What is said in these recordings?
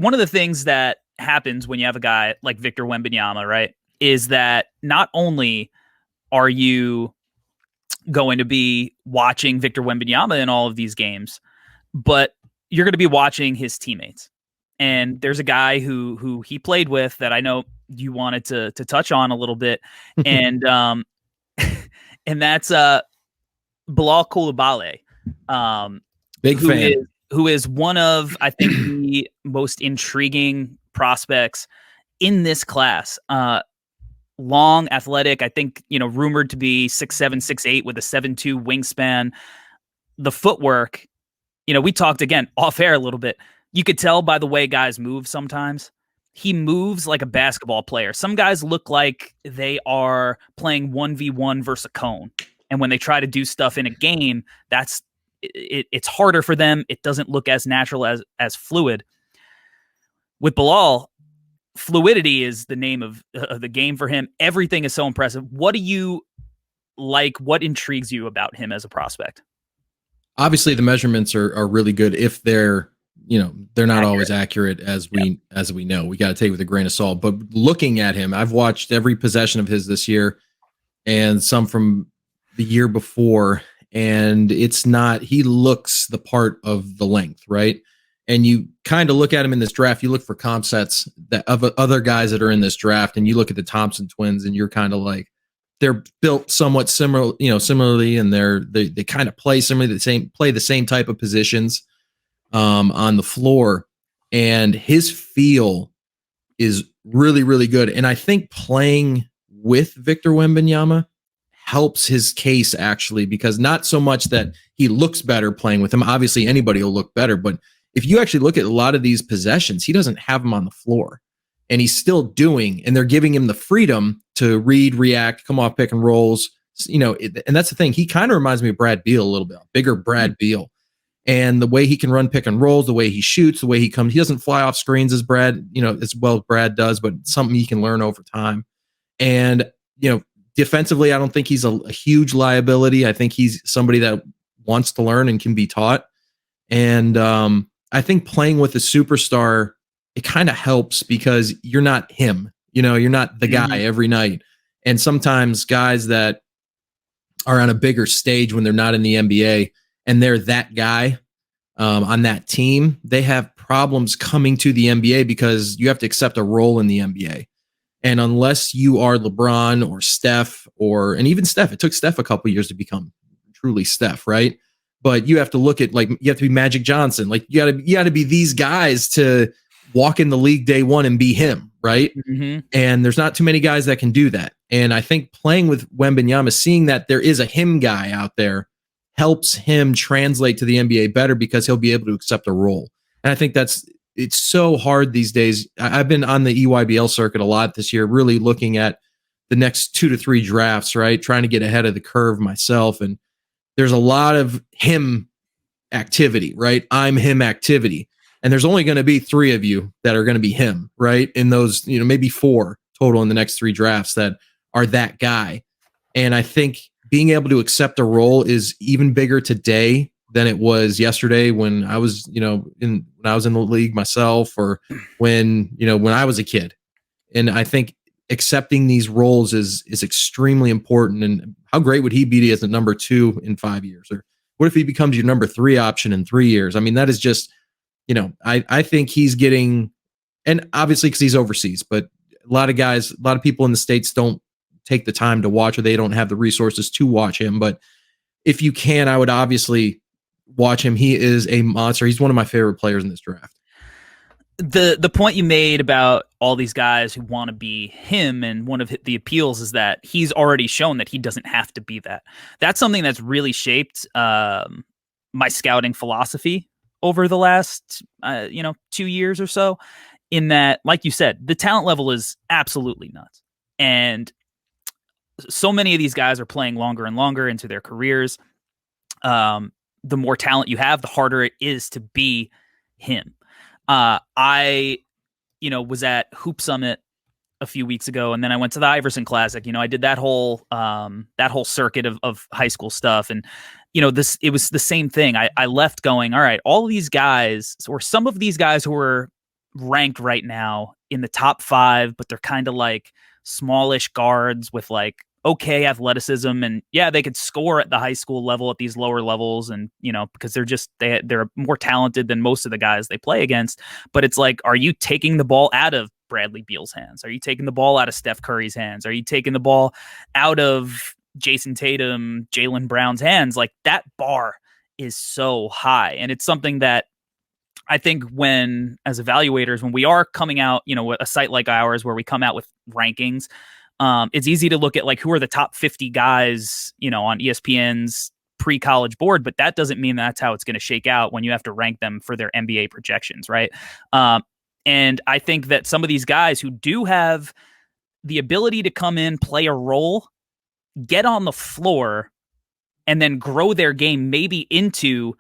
one of the things that happens when you have a guy like Victor Wembanyama, right, is that not only are you going to be watching Victor Wembanyama in all of these games, but you're going to be watching his teammates. And there's a guy who he played with that I know you wanted to touch on a little bit, and and that's Bilal Coulibaly, big fan. Who is one of, I think, the most intriguing prospects in this class. Long, athletic, I think, rumored to be 6'7", 6'8", with a 7'2" wingspan. The footwork, we talked again off air a little bit. You could tell by the way guys move sometimes. He moves like a basketball player. Some guys look like they are playing 1v1 versus a cone. And when they try to do stuff in a game, it's harder for them. It doesn't look as natural, as fluid. With Bilal, fluidity is the name of the game for him. Everything is so impressive. What do you like? What intrigues you about him as a prospect? Obviously, the measurements are really good. If they're not always accurate, as we know. We got to take it with a grain of salt. But looking at him, I've watched every possession of his this year and some from the year before, and it's not. He looks the part of the length, right? And you kind of look at him in this draft, you look for comp sets that of other guys that are in this draft, and you look at the Thompson twins, and you're kind of like, they're built somewhat similarly, and they kind of play play the same type of positions on the floor, and his feel is really, really good. And I think playing with Victor Wembanyama helps his case, actually, because not so much that he looks better playing with him. Obviously, anybody will look better, but if you actually look at a lot of these possessions, he doesn't have them on the floor, and he's still doing, and they're giving him the freedom to read, react, come off pick and rolls, and that's the thing. He kind of reminds me of Brad Beal a little bit, bigger Brad Beal, and the way he can run pick and rolls, the way he shoots, the way he comes, he doesn't fly off screens as Brad, as well as Brad does, but something he can learn over time. And, defensively, I don't think he's a huge liability. I think he's somebody that wants to learn and can be taught. And, I think playing with a superstar, it kind of helps because you're not him, you're not the guy every night. And sometimes guys that are on a bigger stage when they're not in the NBA and they're that guy on that team, they have problems coming to the NBA because you have to accept a role in the NBA. And unless you are LeBron or Steph and even Steph, it took Steph a couple of years to become truly Steph, right? But you have to look at, like, you have to be Magic Johnson. Like, you got to be these guys to walk in the league day one and be him, right? Mm-hmm. And there's not too many guys that can do that. And I think playing with Wembanyama, seeing that there is a him guy out there, helps him translate to the NBA better because he'll be able to accept a role. And I think it's so hard these days. I've been on the EYBL circuit a lot this year, really looking at the next 2 to 3 drafts, right? Trying to get ahead of the curve myself. And there's a lot of him activity, right? I'm him activity. And there's only going to be 3 of you that are going to be him, right? In those, maybe 4 total in the next 3 drafts that are that guy. And I think being able to accept a role is even bigger today than it was yesterday when I was, when I was in the league myself, or when I was a kid. And I think accepting these roles is extremely important. And how great would he be as a number 2 in 5 years? Or what if he becomes your number 3 option in 3 years? I mean, that is just, I think he's getting, and obviously because he's overseas, but a lot of people in the States don't take the time to watch, or they don't have the resources to watch him. But if you can, I would obviously watch him. He is a monster. He's one of my favorite players in this draft. The point you made about all these guys who want to be him, and one of the appeals is that he's already shown that he doesn't have to be that. That's something that's really shaped my scouting philosophy over the last 2 years or so, in that, like you said, the talent level is absolutely nuts. And so many of these guys are playing longer and longer into their careers. The more talent you have, the harder it is to be him. I was at Hoop Summit a few weeks ago, and then I went to the Iverson Classic. I did that whole circuit of high school stuff. And, it was the same thing. I left going, all right, all of these guys, or some of these guys who were ranked right now in the top 5, but they're kind of like smallish guards with like okay athleticism, and yeah, they could score at the high school level at these lower levels, and because they're more talented than most of the guys they play against. But it's like, are you taking the ball out of Bradley Beal's hands? Are you taking the ball out of Steph Curry's hands? Are you taking the ball out of Jason Tatum, Jaylen Brown's hands? Like, that bar is so high, and it's something that I think as evaluators, when we are coming out, a site like ours where we come out with rankings, it's easy to look at like who are the top 50 guys, on ESPN's pre-college board, but that doesn't mean that's how it's going to shake out when you have to rank them for their NBA projections, right? And I think that some of these guys who do have the ability to come in, play a role, get on the floor, and then grow their game maybe into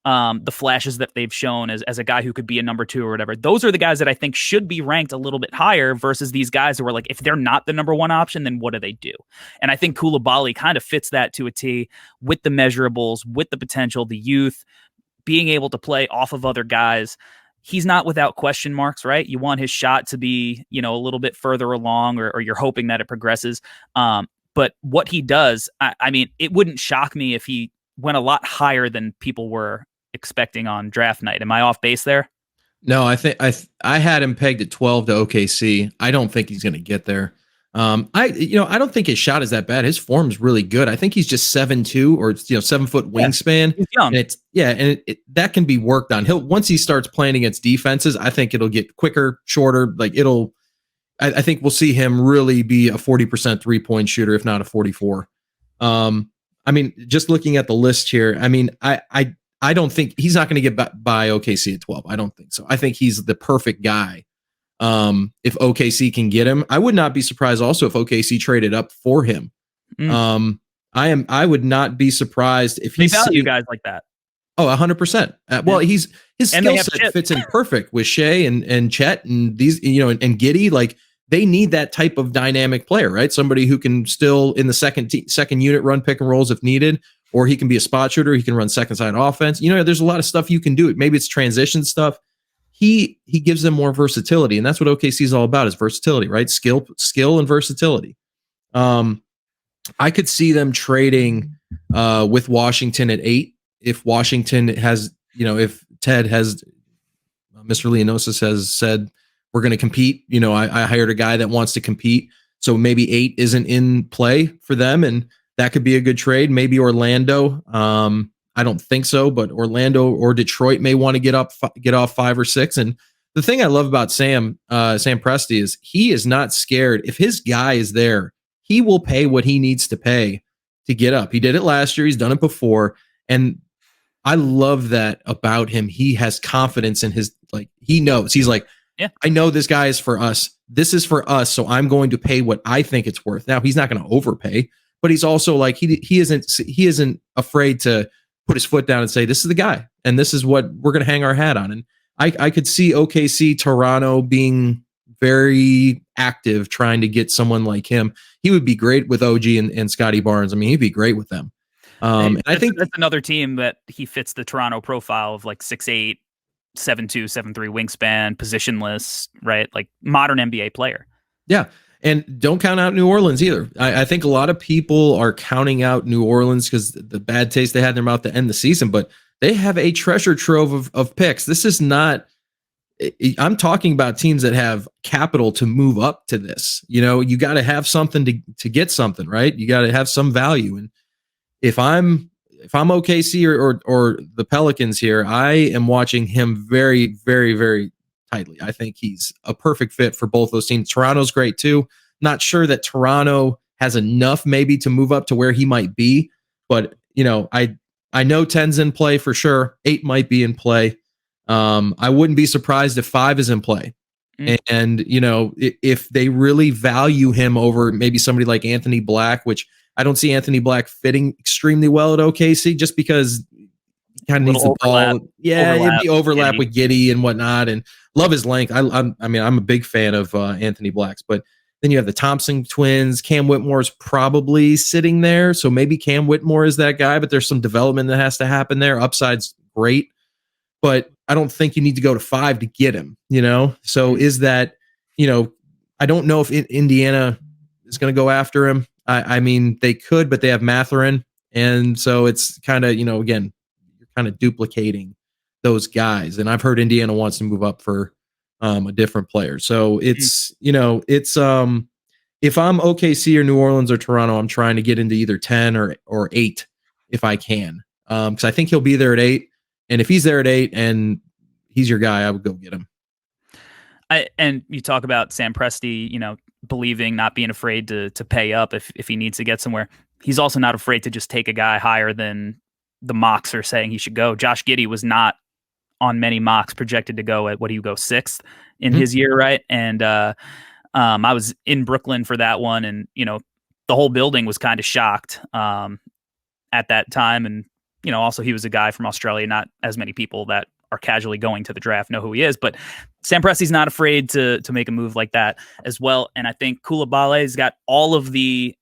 the flashes that they've shown as a guy who could be a number 2 or whatever. Those are the guys that I think should be ranked a little bit higher versus these guys who are like, if they're not the number 1 option, then what do they do? And I think Coulibaly kind of fits that to a T, with the measurables, with the potential, the youth, being able to play off of other guys. He's not without question marks, right? You want his shot to be, a little bit further along, or you're hoping that it progresses. But what he does, I mean, it wouldn't shock me if he went a lot higher than people were expecting on draft night. Am I off base there? No, I think I had him pegged at 12 to OKC. I don't think he's going to get there. I don't think his shot is that bad. His form is really good. I think he's just 7'2" or 7-foot wingspan. He's young. And that can be worked on. Once he starts playing against defenses, I think it'll get quicker, shorter. Like I think we'll see him really be a 40% 3-point shooter, if not a 44. I mean, just looking at the list here, I mean, I don't think he's not going to get by OKC at 12. I don't think so. I think he's the perfect guy. If OKC can get him, I would not be surprised also if OKC traded up for him. I would not be surprised if they value guys like that. Oh, 100%. Well, his skill set fits in perfect with Shea and Chet and these, and Giddey. Like, they need that type of dynamic player, right? Somebody who can still in the second unit run pick and rolls if needed, or he can be a spot shooter. He can run second side offense. There's a lot of stuff you can do. Maybe it's transition stuff. He gives them more versatility, and that's what OKC is all about, is versatility, right? Skill and versatility. I could see them trading with Washington at 8 if Washington has, if Ted has, Mr. Leonosis has said, we're going to compete. I hired a guy that wants to compete. So maybe 8 isn't in play for them, and that could be a good trade. Maybe Orlando. I don't think so, but Orlando or Detroit may want to get off 5 or 6. And the thing I love about Sam Presti is he is not scared. If his guy is there, he will pay what he needs to pay to get up. He did it last year. He's done it before. And I love that about him. He has confidence in he knows. He's like, yeah, I know this guy is for us. This is for us. So I'm going to pay what I think it's worth. Now, he's not going to overpay, but he's also like, he isn't afraid to put his foot down and say, this is the guy, and this is what we're going to hang our hat on. And I could see OKC, Toronto being very active trying to get someone like him. He would be great with OG and Scotty Barnes. I mean, he'd be great with them. And I think that's another team that he fits the Toronto profile of like 6'8", 7'2", 7'3" wingspan, positionless, right? Like modern NBA player. Yeah. And don't count out New Orleans either. I think a lot of people are counting out New Orleans because the bad taste they had in their mouth to end the season, but they have a treasure trove of picks. This is not, I'm talking about teams that have capital to move up to this. You got to have something to get something, right? You got to have some value. And if I'm OKC or the Pelicans here, I am watching him very, very, very tightly. I think he's a perfect fit for both those teams. Toronto's great too. Not sure that Toronto has enough maybe to move up to where he might be, but I know 10's in play for sure. 8 might be in play. I wouldn't be surprised if 5 is in play. And if they really value him over maybe somebody like Anthony Black, which I don't see Anthony Black fitting extremely well at OKC just because kind of needs the ball. Yeah, it'd be overlap with Giddey and whatnot, and love his length. I'm a big fan of Anthony Black's, but then you have the Thompson twins. Cam Whitmore is probably sitting there, so maybe Cam Whitmore is that guy, but there's some development that has to happen there. Upside's great, but I don't think you need to go to 5 to get him, So is that, I don't know if Indiana is going to go after him. I mean, they could, but they have Matherin. And so it's kind of, again, you're kind of duplicating those guys. And I've heard Indiana wants to move up for a different player. So it's, if I'm OKC or New Orleans or Toronto, I'm trying to get into either 10 or 8 if I can. Because I think he'll be there at 8. And if he's there at 8 and he's your guy, I would go get him. And you talk about Sam Presti, believing, not being afraid to pay up if he needs to get somewhere. He's also not afraid to just take a guy higher than the mocks are saying he should go. Josh Giddey was not on many mocks projected to go at, what do you go, 6th in his year, right? And I was in Brooklyn for that one, and the whole building was kind of shocked at that time. And also he was a guy from Australia. Not as many people that are casually going to the draft know who he is, but Sam Presti's not afraid to make a move like that as well. And I think Coulibaly's got all of the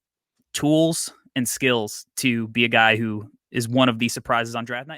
tools and skills to be a guy who is one of the surprises on draft night.